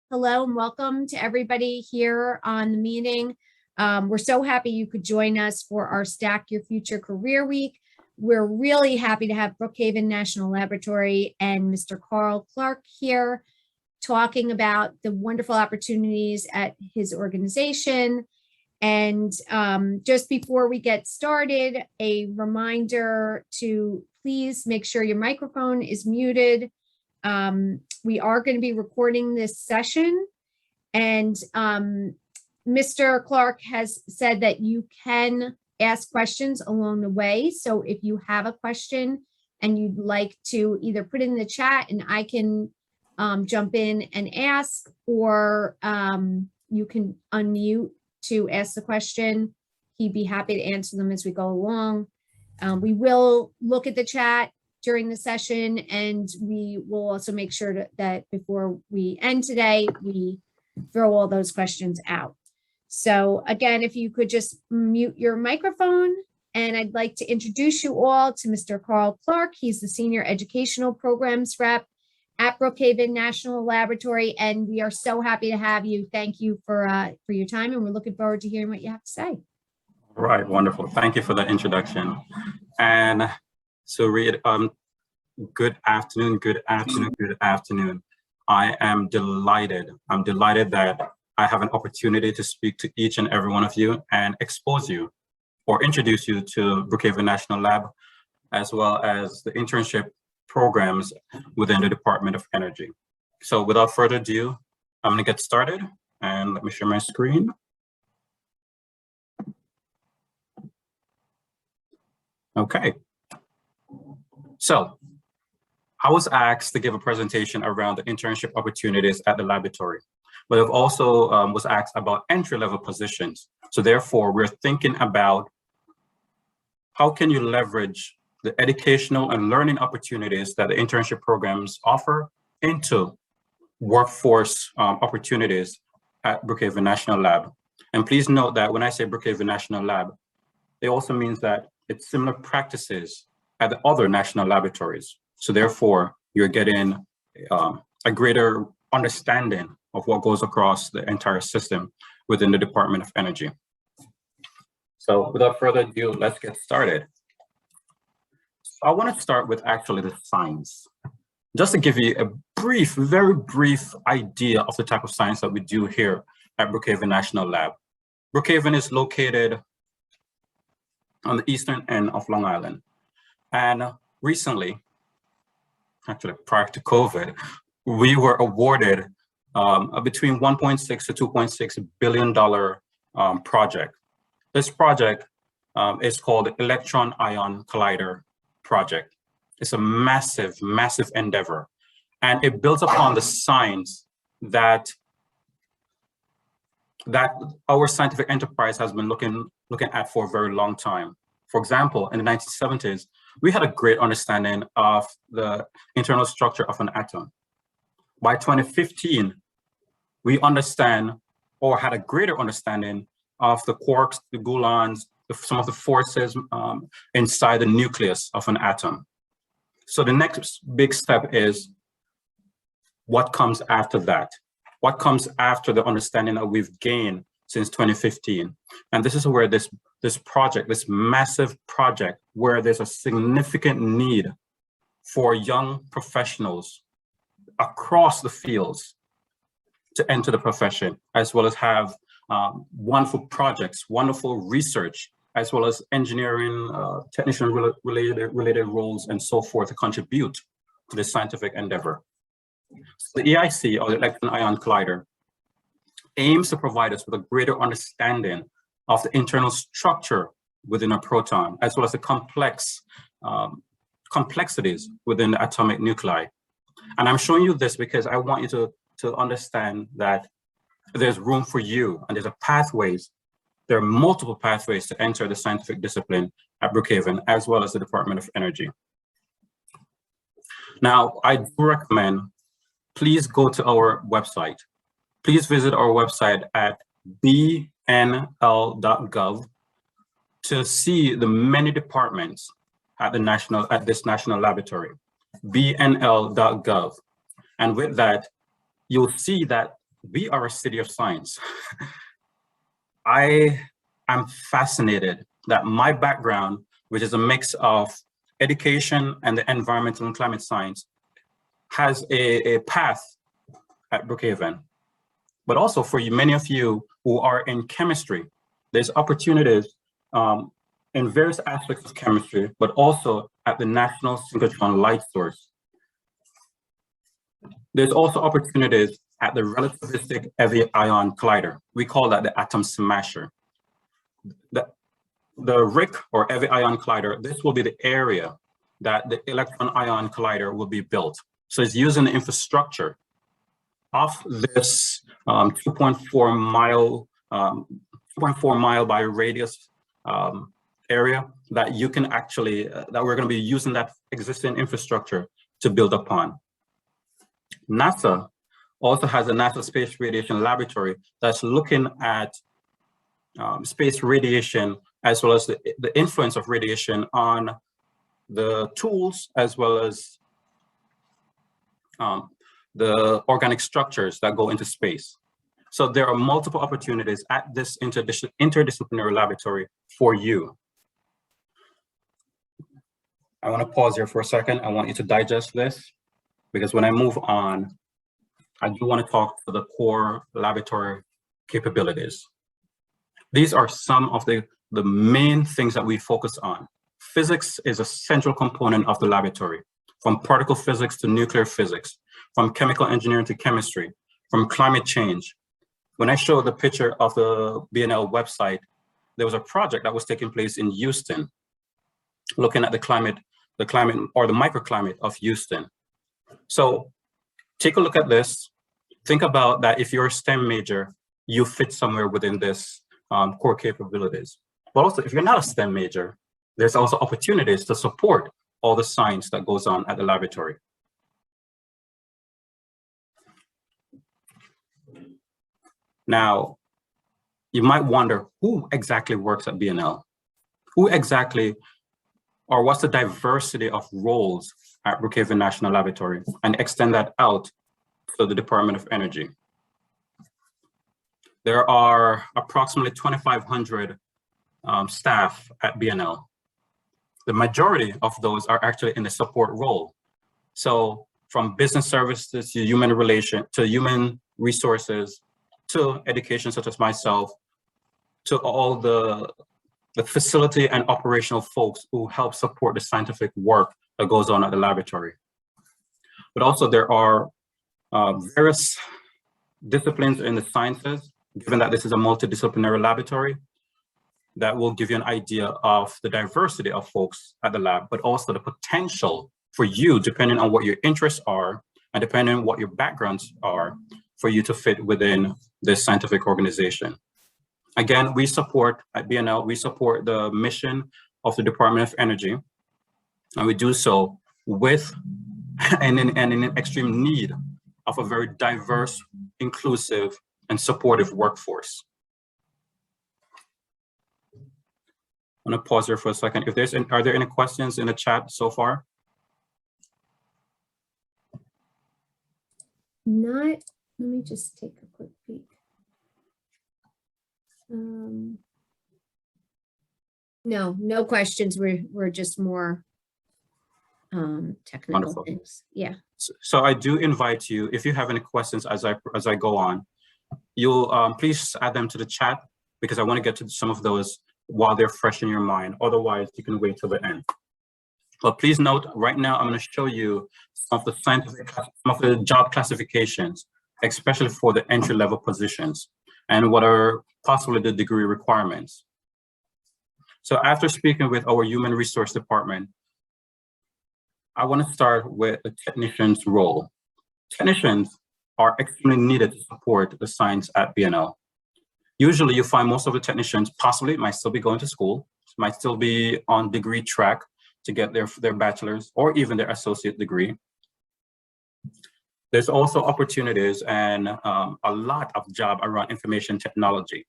Hello and welcome to everybody here on the meeting. We're so happy you could join us for our STAC Your Future Career Week. We're really happy to have Brookhaven National Laboratory and Mr. Carl Clark here talking about the wonderful opportunities at his organization. And just before we get started, a reminder to please make sure your microphone is muted. We are going to be recording this session, and Mr. Clark has said that you can ask questions along the way. So if you have a question and you'd like to either put it in the chat and I can jump in and ask, or you can unmute to ask the question. He'd be happy to answer them as we go along. We will look at the chat during the session, and we will also make sure that before we end today, we throw all those questions out. So again, if you could just mute your microphone, and I'd like to introduce you all to Mr. Carl Clark. He's the Senior Educational Programs Rep at Brookhaven National Laboratory, and we are so happy to have you. Thank you for your time, and we're looking forward to hearing what you have to say. Right, wonderful. Thank you for that introduction. And so Reid, good afternoon. I am delighted. I'm delighted that I have an opportunity to speak to each and every one of you and expose you or introduce you to Brookhaven National Lab, as well as the internship programs within the Department of Energy. So without further ado, I'm going to get started, and let me share my screen. Okay. So I was asked to give a presentation around the internship opportunities at the laboratory, but I've also was asked about entry-level positions. So therefore, we're thinking about how can you leverage the educational and learning opportunities that the internship programs offer into workforce opportunities at Brookhaven National Lab. And please note that when I say Brookhaven National Lab, it also means that it's similar practices at the other national laboratories. So therefore, you're getting a greater understanding of what goes across the entire system within the Department of Energy. So without further ado, let's get started. I want to start with actually the science. Just to give you a brief, very brief idea of the type of science that we do here at Brookhaven National Lab. Brookhaven is located on the eastern end of Long Island. And recently, actually prior to COVID, we were awarded between $1.6 to $2.6 billion project. This project is called the Electron Ion Collider Project. It's a massive, massive endeavor. And it builds upon the science that our scientific enterprise has been looking at for a very long time. For example, in the 1970s, we had a great understanding of the internal structure of an atom. By 2015, we understand or had a greater understanding of the quarks, the gluons, some of the forces inside the nucleus of an atom. So the next big step is what comes after that? What comes after the understanding that we've gained since 2015? And this is where this project, this massive project, where there's a significant need for young professionals across the fields to enter the profession, as well as have wonderful projects, wonderful research, as well as engineering, technician related roles, and so forth to contribute to this scientific endeavor. So the EIC, or the Electron Ion Collider, aims to provide us with a greater understanding of the internal structure within a proton, as well as the complexities within the atomic nuclei. And I'm showing you this because I want you to understand that there's room for you, and there's pathways. There are multiple pathways to enter the scientific discipline at Brookhaven, as well as the Department of Energy. Now, I do recommend, please go to our website. Please visit our website at bnl.gov to see the many departments at this national laboratory, bnl.gov. And with that, you'll see that we are a city of science. I am fascinated that my background, which is a mix of education and the environmental and climate science, has a path at Brookhaven. But also for you, many of you who are in chemistry, there's opportunities in various aspects of chemistry, but also at the National Synchrotron Light Source. There's also opportunities at the relativistic heavy ion collider. We call that the atom smasher. The RIC, or heavy ion collider, this will be the area that the electron ion collider will be built. So it's using the infrastructure of this 2.4 mile by radius area that you can actually, that we're going to be using that existing infrastructure to build upon. NASA also has a NASA Space Radiation Laboratory that's looking at space radiation, as well as the influence of radiation on the tools, as well as the organic structures that go into space. So there are multiple opportunities at this interdisciplinary laboratory for you. I want to pause here for a second. I want you to digest this, because when I move on, I do want to talk to the core laboratory capabilities. These are some of the main things that we focus on. Physics is a central component of the laboratory, from particle physics to nuclear physics, from chemical engineering to chemistry, from climate change. When I showed the picture of the BNL website, there was a project that was taking place in Houston, looking at the climate or the microclimate of Houston. So take a look at this. Think about that. If you're a STEM major, you fit somewhere within this core capabilities. But also, if you're not a STEM major, there's also opportunities to support all the science that goes on at the laboratory. Now, you might wonder, who exactly works at BNL? Who exactly, or what's the diversity of roles at Brookhaven National Laboratory, and extend that out to the Department of Energy? There are approximately 2,500 staff at BNL. The majority of those are actually in the support role. So from business services to human resources, to education such as myself, to all the facility and operational folks who help support the scientific work that goes on at the laboratory. But also there are various disciplines in the sciences, given that this is a multidisciplinary laboratory, that will give you an idea of the diversity of folks at the lab, but also the potential for you, depending on what your interests are, and depending on what your backgrounds are, for you to fit within this scientific organization. Again, we support, at BNL, we support the mission of the Department of Energy, and we do so with and in extreme need of a very diverse, inclusive, and supportive workforce. I'm gonna pause here for a second. If there's are there any questions in the chat so far? Not, let me just take a quick peek. No questions. We're just more technical Wonderful. things. Yeah. So I do invite you, if you have any questions as I go on, you'll please add them to the chat, because I want to get to some of those while they're fresh in your mind. Otherwise, you can wait till the end. But please note, right now, I'm going to show you some of the job classifications, especially for the entry-level positions, and what are possibly the degree requirements. So after speaking with our human resource department, I want to start with the technician's role. Technicians are extremely needed to support the science at BNL. Usually you find most of the technicians possibly might still be going to school, might still be on degree track to get their bachelor's or even their associate degree. There's also opportunities and a lot of job around information technology.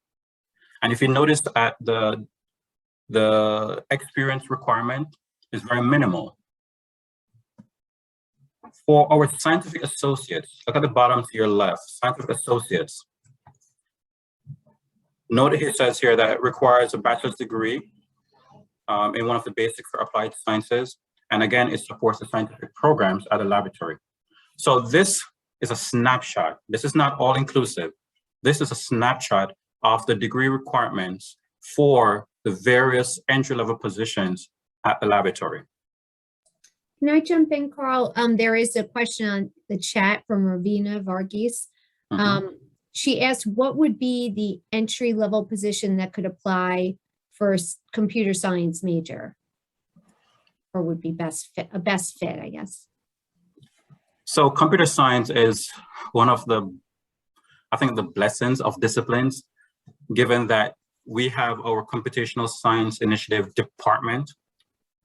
And if you notice at the experience requirement is very minimal. For our scientific associates, look at the bottom to your left, scientific associates. Note here says here that it requires a bachelor's degree in one of the basics for applied sciences. And again, it supports the scientific programs at the laboratory. So this is a snapshot. This is not all inclusive. This is a snapshot of the degree requirements for the various entry-level positions at the laboratory. Can I jump in, Carl? There is a question on the chat from Ravina Varghese. She asked, what would be the entry-level position that could apply for a computer science major? Or would be a best fit, I guess. So computer science is one of the, I think, the blessings of disciplines, given that we have our computational science initiative department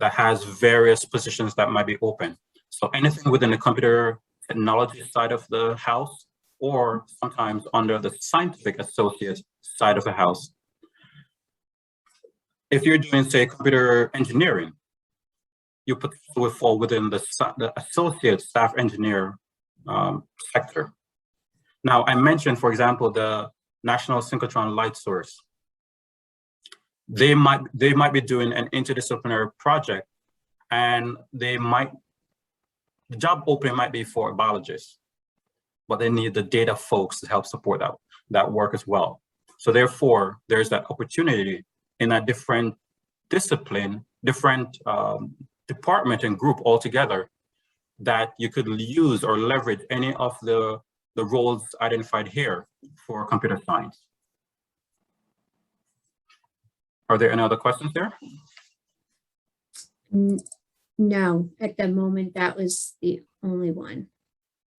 that has various positions that might be open. So anything within the computer technology side of the house, or sometimes under the scientific associate side of the house. If you're doing, say, computer engineering, you potentially would fall within the associate staff engineer sector. Now, I mentioned, for example, the National Synchrotron Light Source. They might be doing an interdisciplinary project, and the job opening might be for a biologist, but they need the data folks to help support that work as well. So therefore, there's that opportunity in a different discipline, different department and group altogether, that you could use or leverage any of the roles identified here for computer science. Are there any other questions there? No, at the moment, that was the only one.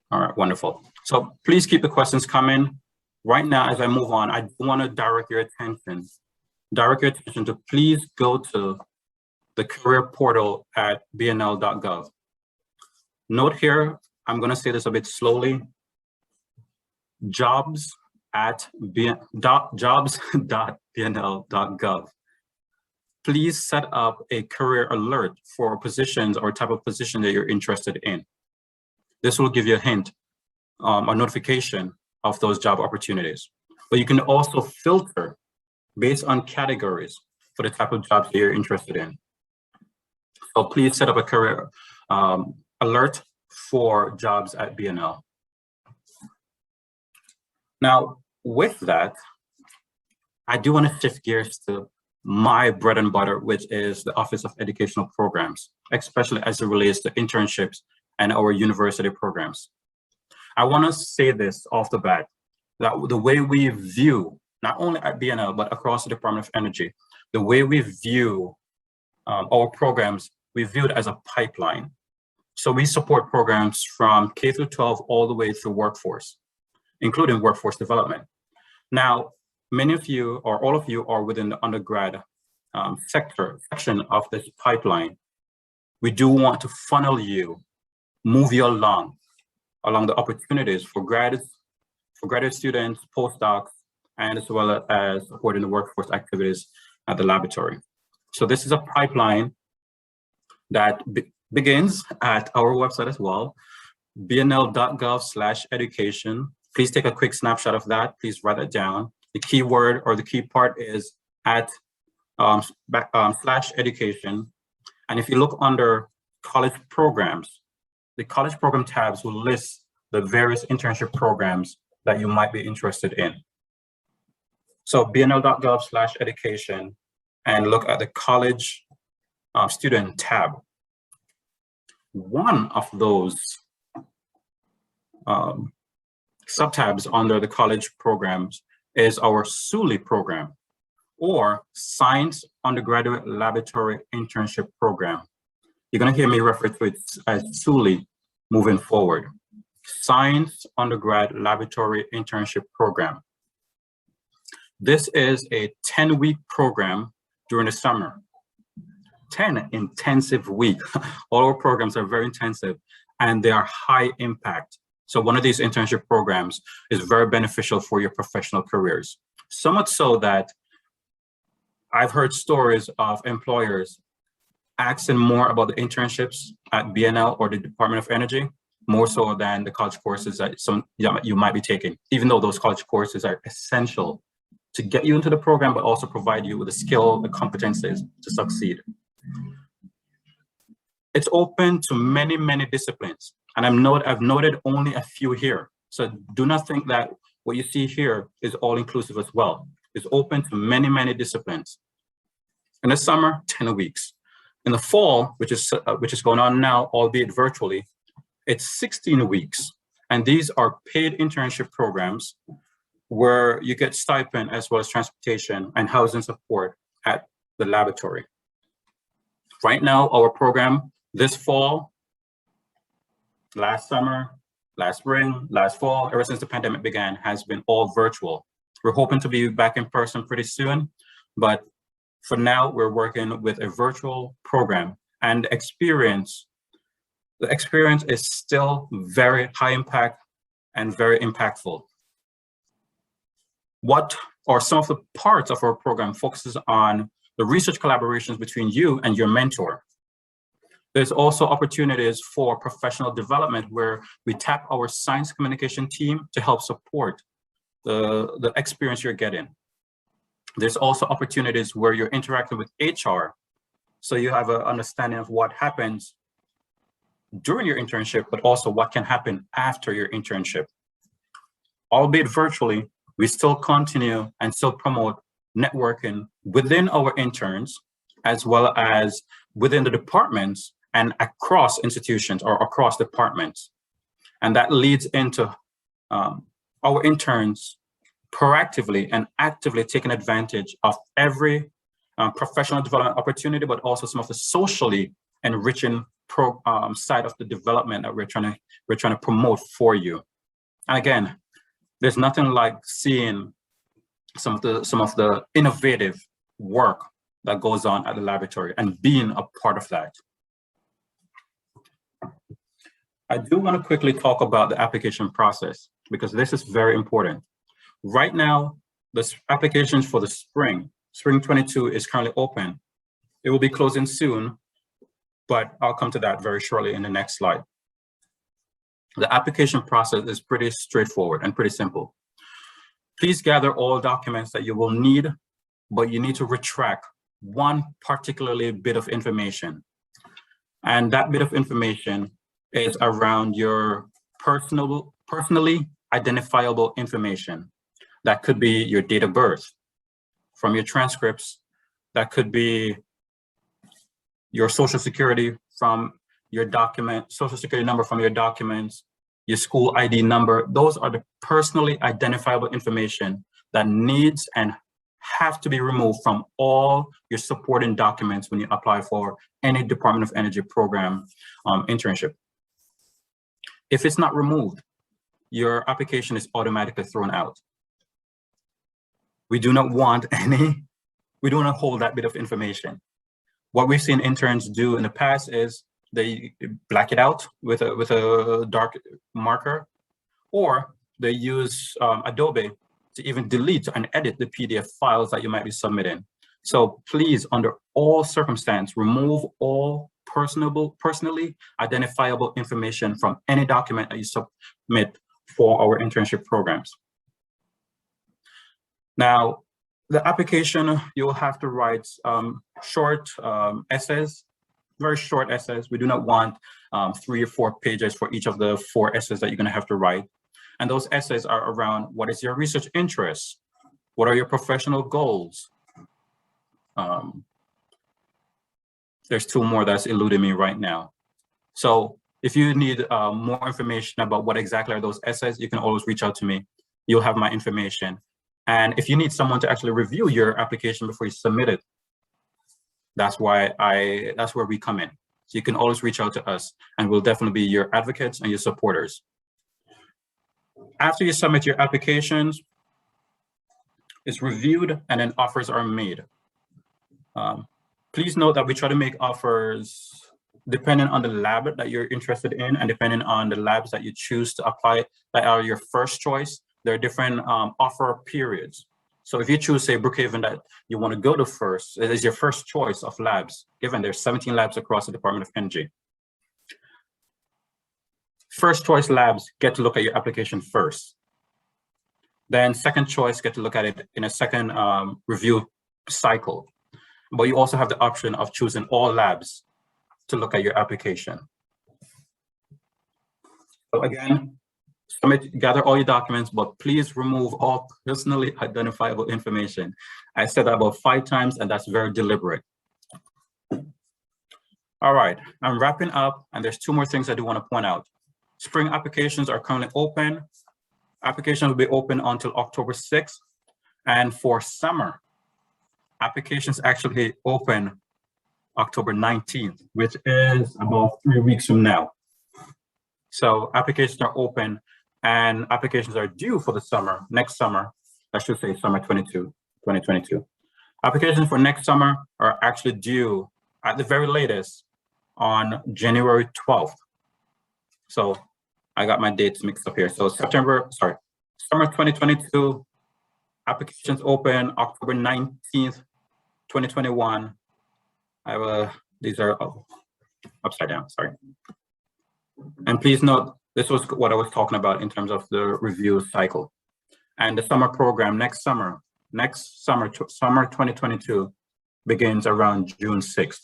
All right, wonderful. So please keep the questions coming. Right now, as I move on, I want to direct your attention to please go to the career portal at bnl.gov. Note here, I'm going to say this a bit slowly, jobs.bnl.gov. Please set up a career alert for positions or type of position that you're interested in. This will give you a hint, a notification of those job opportunities. But you can also filter based on categories for the type of jobs that you're interested in. So please set up a career alert for jobs at BNL. Now, with that, I do want to shift gears to my bread and butter, which is the Office of Educational Programs, especially as it relates to internships and our university programs. I want to say this off the bat, that the way we view, not only at BNL, but across the Department of Energy, the way we view our programs, we view it as a pipeline. So we support programs from K through 12 all the way through workforce, including workforce development. Now, many of you or all of you are within the undergrad section of this pipeline. We do want to funnel you, move you along the opportunities for graduate students, postdocs, and as well as supporting the workforce activities at the laboratory. So this is a pipeline that begins at our website as well, bnl.gov/education. Please take a quick snapshot of that. Please write it down. The key word or the key part is at /education. And if you look under college programs, the college program tabs will list the various internship programs that you might be interested in. So bnl.gov/education and look at the college student tab. One of those subtabs under the college programs is our Suli program, or Science Undergraduate Laboratory Internship Program. You're going to hear me refer to it as Suli moving forward. Science Undergrad Laboratory Internship Program. This is a 10-week program during the summer. 10 intensive weeks. All our programs are very intensive and they are high impact. So one of these internship programs is very beneficial for your professional careers. So much so that I've heard stories of employers asking more about the internships at BNL or the Department of Energy more so than the college courses that you might be taking, even though those college courses are essential to get you into the program, but also provide you with the skill, the competencies to succeed. It's open to many, many disciplines, and I've noted only a few here. So do not think that what you see here is all inclusive as well. It's open to many, many disciplines. In the summer, 10 weeks. In the fall, which is going on now, albeit virtually, it's 16 weeks. And these are paid internship programs where you get stipend as well as transportation and housing support at the laboratory. Right now, our program this fall, last summer, last spring, last fall, ever since the pandemic began, has been all virtual. We're hoping to be back in person pretty soon, but for now, we're working with a virtual program, and the experience is still very high impact and very impactful. What are some of the parts of our program focuses on the research collaborations between you and your mentor. There's also opportunities for professional development where we tap our science communication team to help support the experience you're getting. There's also opportunities where you're interacting with HR, so you have an understanding of what happens during your internship, but also what can happen after your internship. Albeit virtually, we still continue and still promote networking within our interns, as well as within the departments and across institutions or across departments. And that leads into our interns proactively and actively taking advantage of every professional development opportunity, but also some of the socially enriching side of the development that we're trying to promote for you. And again, there's nothing like seeing some of the innovative work that goes on at the laboratory and being a part of that. I do want to quickly talk about the application process because this is very important. Right now, the applications for the spring 22 is currently open. It will be closing soon, but I'll come to that very shortly in the next slide. The application process is pretty straightforward and pretty simple. Please gather all documents that you will need, but you need to retract one particularly bit of information. And that bit of information is around your personally identifiable information. That could be your date of birth from your transcripts. That could be your social security from your document, social security number from your documents, your school ID number. Those are the personally identifiable information that needs and have to be removed from all your supporting documents when you apply for any Department of Energy program internship. If it's not removed, your application is automatically thrown out. We do not want we don't want to hold that bit of information. What we've seen interns do in the past is they black it out with a dark marker, or they use Adobe to even delete and edit the PDF files that you might be submitting. So please, under all circumstances, remove all personally identifiable information from any document that you submit for our internship programs. Now, the application, you'll have to write short essays, very short essays. We do not want 3 or 4 pages for each of the 4 essays that you're going to have to write. And those essays are around what is your research interest? What are your professional goals? There's 2 more that's eluding me right now. So if you need more information about what exactly are those essays, you can always reach out to me. You'll have my information. And if you need someone to actually review your application before you submit it, that's where we come in. So you can always reach out to us, and we'll definitely be your advocates and your supporters. After you submit your applications, it's reviewed and then offers are made. Please note that we try to make offers depending on the lab that you're interested in and depending on the labs that you choose to apply that are your first choice. There are different offer periods. So if you choose, say, Brookhaven that you want to go to first, it is your first choice of labs, given there's 17 labs across the Department of Energy. First choice labs get to look at your application first. Then second choice get to look at it in a second review cycle. But you also have the option of choosing all labs to look at your application. So again, gather all your documents, but please remove all personally identifiable information. I said that about 5 times, and that's very deliberate. All right, I'm wrapping up, and there's 2 more things I do want to point out. Spring applications are currently open. Applications will be open until October 6th. And for summer, applications actually open October 19th, which is about 3 weeks from now. So applications are open and applications are due for the summer, next summer, I should say summer 2022. Applications for next summer are actually due at the very latest on January 12th. So I got my dates mixed up here. So summer 2022, applications open October 19th, 2021. These are upside down, sorry. And please note, this was what I was talking about in terms of the review cycle. And the summer program next summer 2022 begins around June 6th.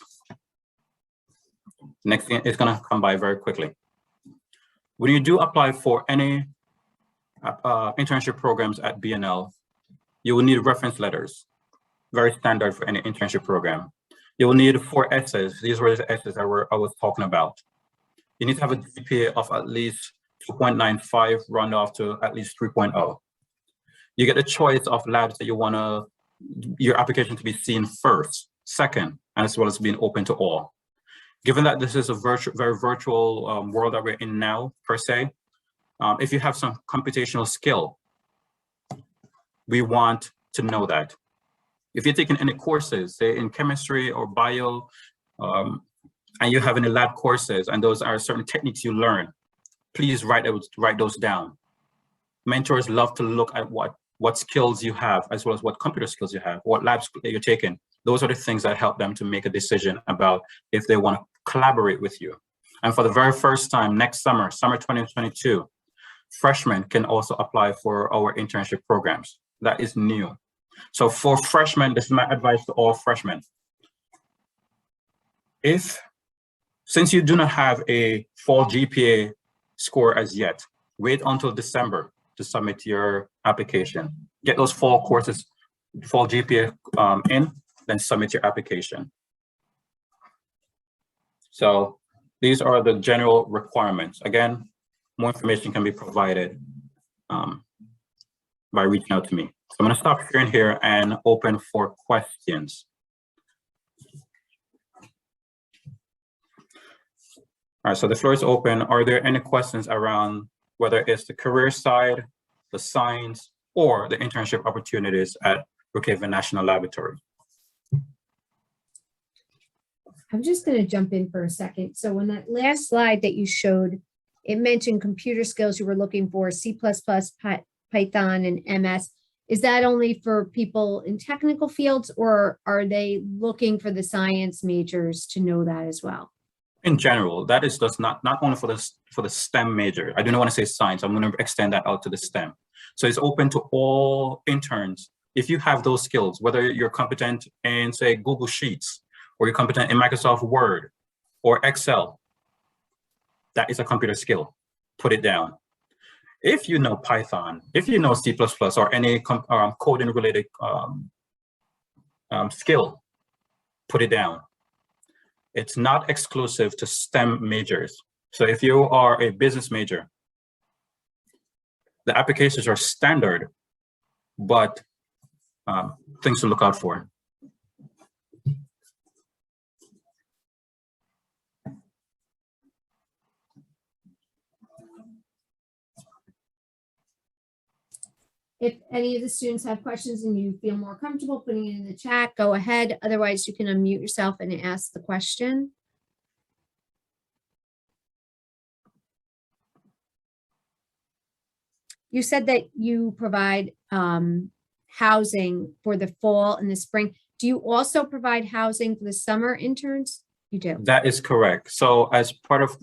Next thing is gonna come by very quickly. When you do apply for any internship programs at BNL, you will need reference letters, very standard for any internship program. You will need 4 S's. These were the S's I was talking about. You need to have a GPA of at least 2.95, round off to at least 3.0. You get a choice of labs that you want your application to be seen first, second, and as well as being open to all. Given that this is a very virtual world that we're in now, per se, if you have some computational skill, we want to know that. If you're taking any courses, say in chemistry or bio, and you have any lab courses, and those are certain techniques you learn, please write those down. Mentors love to look at what skills you have, as well as what computer skills you have, what labs that you're taking. Those are the things that help them to make a decision about if they want to collaborate with you. And for the very first time next summer, summer 2022, freshmen can also apply for our internship programs. That is new. So for freshmen, this is my advice to all freshmen. Since you do not have a fall GPA score as yet, wait until December to submit your application. Get those fall GPA in, then submit your application. So these are the general requirements. Again, more information can be provided by reaching out to me. So I'm going to stop sharing here and open for questions. All right, so the floor is open. Are there any questions around whether it's the career side, the science, or the internship opportunities at Brookhaven National Laboratory? I'm just going to jump in for a second. So on that last slide that you showed, it mentioned computer skills you were looking for, C++, Python, and MS. Is that only for people in technical fields, or are they looking for the science majors to know that as well? In general, that is just not only for the STEM major. I do not want to say science. I'm going to extend that out to the STEM. So it's open to all interns. If you have those skills, whether you're competent in, say, Google Sheets, or you're competent in Microsoft Word or Excel, that is a computer skill. Put it down. If you know Python, if you know C++ or any coding related skill, put it down. It's not exclusive to STEM majors. So if you are a business major, the applications are standard, but things to look out for. If any of the students have questions and you feel more comfortable putting it in the chat, go ahead. Otherwise, you can unmute yourself and ask the question. You said that you provide housing for the fall and the spring. Do you also provide housing for the summer interns? You do. That is correct. So as part of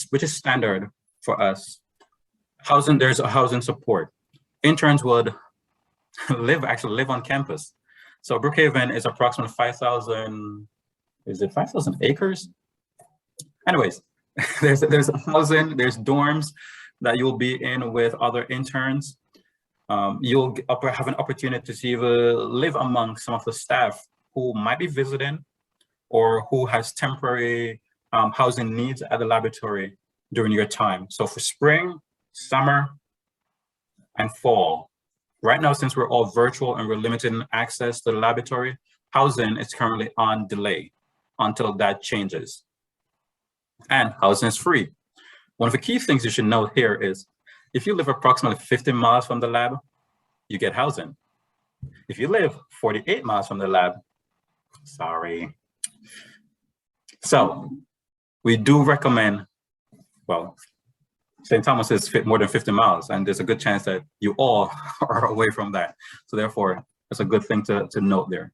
which is standard for us. There's a housing support. Interns would actually live on campus. So Brookhaven is approximately 5,000, is it 5,000 acres? Anyways, there's housing, there's dorms that you'll be in with other interns. You'll have an opportunity to live among some of the staff who might be visiting or who has temporary housing needs at the laboratory during your time. So for spring, summer, and fall. Right now, since we're all virtual and we're limiting access to the laboratory, housing is currently on delay until that changes. And housing is free. One of the key things you should note here is if you live approximately 50 miles from the lab, you get housing. If you live 48 miles from the lab, sorry. So we do recommend, well, St. Thomas is more than 50 miles, and there's a good chance that you all are away from that. So therefore, it's a good thing to note there.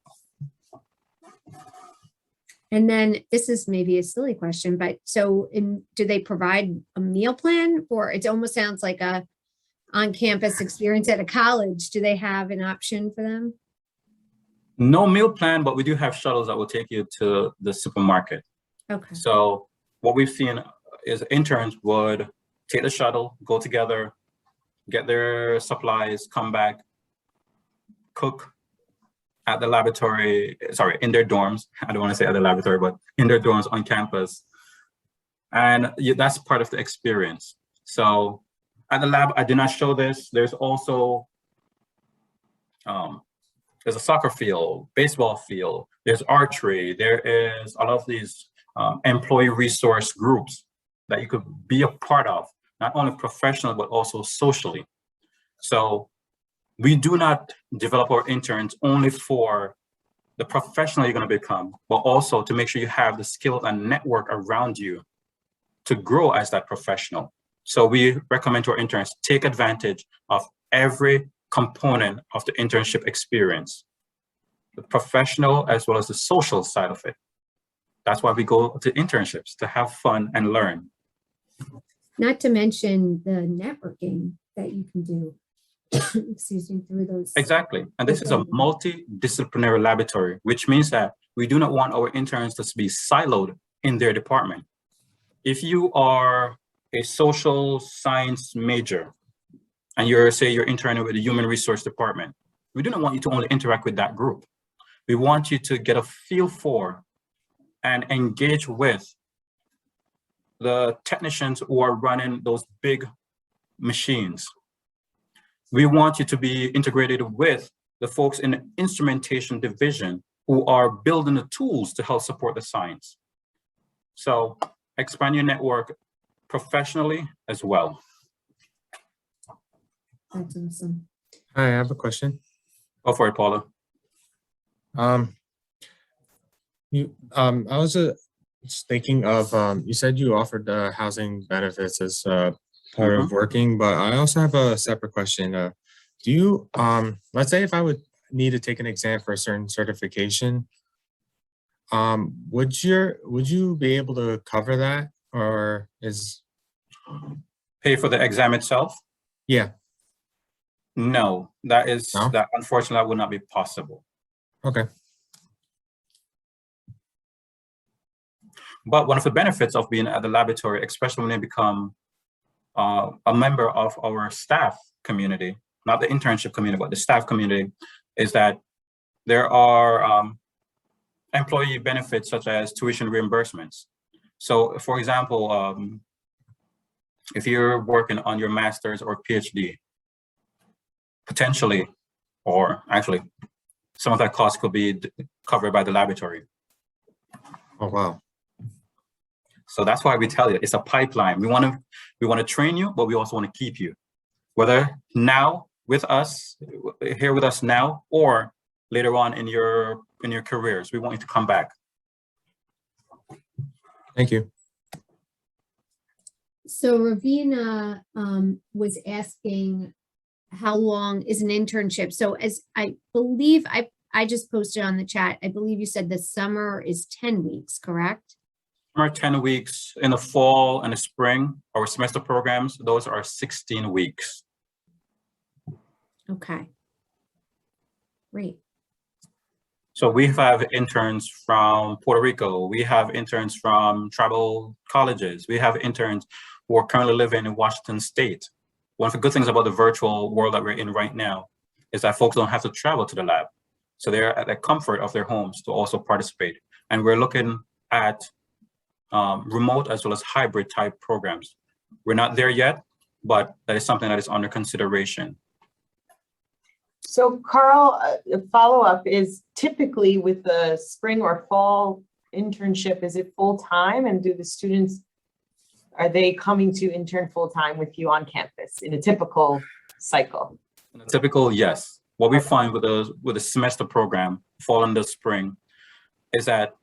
And then this is maybe a silly question, but so do they provide a meal plan, or it almost sounds like a on-campus experience at a college? Do they have an option for them? No meal plan, but we do have shuttles that will take you to the supermarket. Okay. So what we've seen is interns would take the shuttle, go together, get their supplies, come back, cook at the laboratory, sorry, in their dorms. I don't want to say at the laboratory, but in their dorms on campus. And that's part of the experience. So at the lab, I did not show this. There's also, there's a soccer field, baseball field, there's archery, there is a lot of these employee resource groups that you could be a part of, not only professionally, but also socially. So we do not develop our interns only for the professional you're going to become, but also to make sure you have the skills and network around you to grow as that professional. So we recommend to our interns, take advantage of every component of the internship experience, the professional as well as the social side of it. That's why we go to internships, to have fun and learn. Not to mention the networking that you can do, excuse me, through those. Exactly. And this is a multidisciplinary laboratory, which means that we do not want our interns to be siloed in their department. If you are a social science major and you're interning with the human resource department, we do not want you to only interact with that group. We want you to get a feel for and engage with the technicians who are running those big machines. We want you to be integrated with the folks in the instrumentation division who are building the tools to help support the science. So expand your network professionally as well. That's awesome. Hi, I have a question. Go for it, Paula. I was just thinking of, you said you offered housing benefits as part of working, but I also have a separate question. Do you, let's say if I would need to take an exam for a certain certification, would you be able to cover that, or is? Pay for the exam itself? Yeah. No, that unfortunately that would not be possible. Okay. But one of the benefits of being at the laboratory, especially when you become a member of our staff community, not the internship community, but the staff community, is that there are employee benefits such as tuition reimbursements. So for example, if you're working on your master's or PhD, potentially, or actually, some of that cost could be covered by the laboratory. Oh, wow. So that's why we tell you it's a pipeline. We want to train you, but we also want to keep you, whether now with us, here with us now, or later on in your careers. We want you to come back. Thank you. So Ravina was asking, how long is an internship? So as I believe, I just posted on the chat, I believe you said the summer is 10 weeks, correct? Summer 10 weeks. In the fall and the spring, our semester programs, those are 16 weeks. Okay. Great. So we have interns from Puerto Rico. We have interns from tribal colleges. We have interns who are currently living in Washington State. One of the good things about the virtual world that we're in right now is that folks don't have to travel to the lab. So they're at the comfort of their homes to also participate. And we're looking at remote as well as hybrid type programs. We're not there yet, but that is something that is under consideration. So Carl, a follow-up is typically with the spring or fall internship, is it full-time? And do the students, are they coming to intern full-time with you on campus in a typical cycle? In a typical, yes. What we find with the semester program, fall and the spring, is that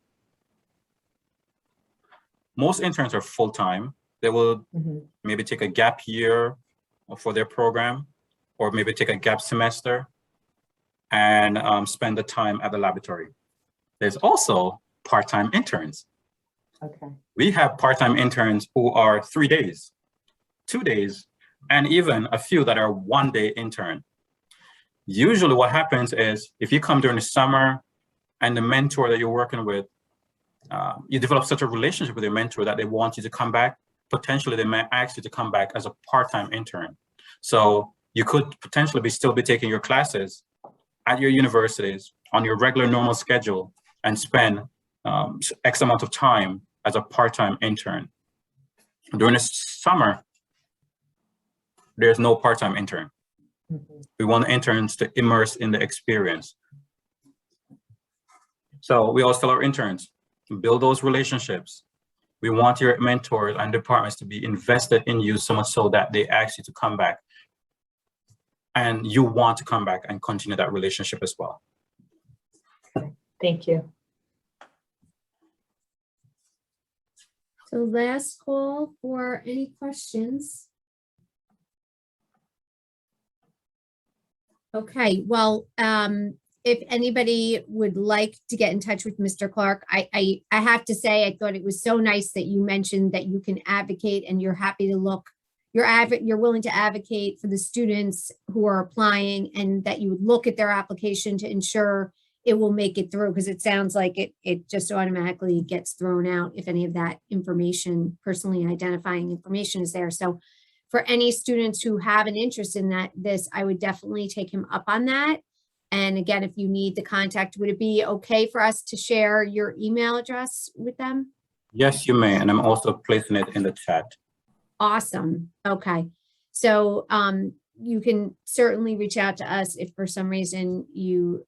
most interns are full-time. They will maybe take a gap year for their program, or maybe take a gap semester and spend the time at the laboratory. There's also part-time interns. Okay. We have part-time interns who are 3 days, 2 days, and even a few that are 1 day intern. Usually what happens is if you come during the summer and the mentor that you're working with, you develop such a relationship with your mentor that they want you to come back. Potentially they may ask you to come back as a part-time intern. So you could potentially still be taking your classes at your universities on your regular normal schedule and spend X amount of time as a part-time intern. During the summer, there's no part-time intern. We want interns to immerse in the experience. So we always tell our interns, build those relationships. We want your mentors and departments to be invested in you so much so that they ask you to come back. And you want to come back and continue that relationship as well. Thank you. So last call for any questions. Okay, well, if anybody would like to get in touch with Mr. Clark, I have to say, I thought it was so nice that you mentioned that you can advocate and you're happy to look, you're willing to advocate for the students who are applying, and that you would look at their application to ensure it will make it through, because it sounds like it just automatically gets thrown out if any of that information, personally identifying information, is there. So for any students who have an interest in this, I would definitely take him up on that. And again, if you need the contact, would it be okay for us to share your email address with them? Yes, you may. And I'm also placing it in the chat. Awesome. Okay. So you can certainly reach out to us if for some reason you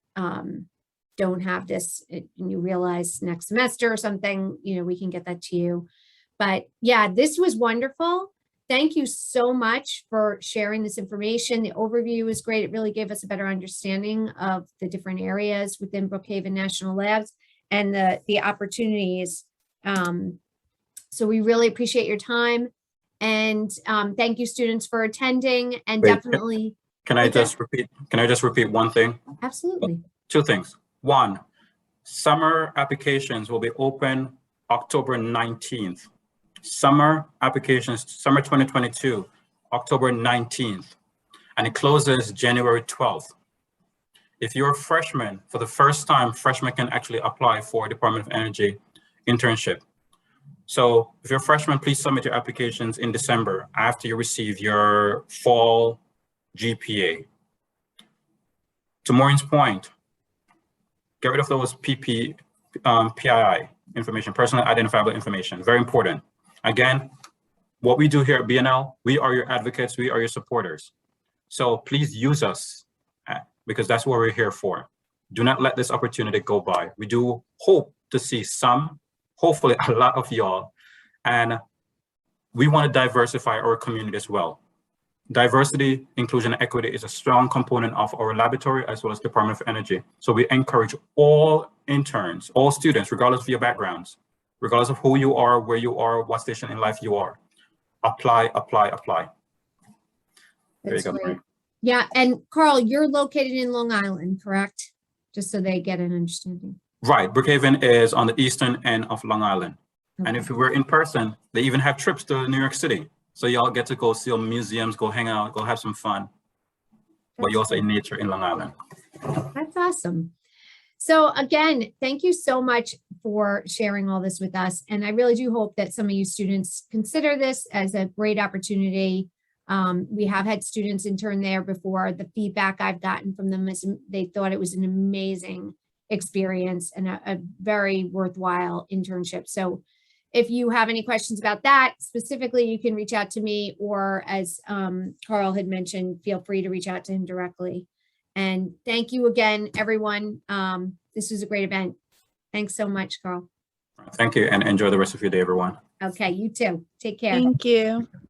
don't have this and you realize next semester or something, we can get that to you. But yeah, this was wonderful. Thank you so much for sharing this information. The overview was great. It really gave us a better understanding of the different areas within Brookhaven National Labs and the opportunities. So we really appreciate your time. And thank you, students, for attending. And Wait, definitely. Can I just repeat one thing? Absolutely. Two things. One, summer applications will be open October 19th. Summer applications, summer 2022, October 19th, and it closes January 12th. If you're a freshman, for the first time, freshmen can actually apply for Department of Energy internship. So if you're a freshman, please submit your applications in December after you receive your fall GPA. To Maureen's point, get rid of those PII information, personally identifiable information, very important. Again, what we do here at BNL, we are your advocates, we are your supporters. So please use us because that's what we're here for. Do not let this opportunity go by. We do hope to see some, hopefully a lot of y'all, and we want to diversify our community as well. Diversity, inclusion, and equity is a strong component of our laboratory as well as Department of Energy. So we encourage all interns, all students, regardless of your backgrounds, regardless of who you are, where you are, what station in life you are. Apply, apply, apply. There you go, Great. Maureen. Yeah, and Carl, you're located in Long Island, correct? Just so they get an understanding. Right, Brookhaven is on the eastern end of Long Island. And if we were in person, they even have trips to New York City. So y'all get to go see all museums, go hang out, go have some fun. But you also in nature in Long Island. That's awesome. So again, thank you so much for sharing all this with us. And I really do hope that some of you students consider this as a great opportunity. We have had students intern there before. The feedback I've gotten from them is they thought it was an amazing experience and a very worthwhile internship. So if you have any questions about that specifically, you can reach out to me, or as Carl had mentioned, feel free to reach out to him directly. And thank you again, everyone. This was a great event. Thanks so much, Carl. Thank you, and enjoy the rest of your day, everyone. Okay, you too. Take care. Thank you.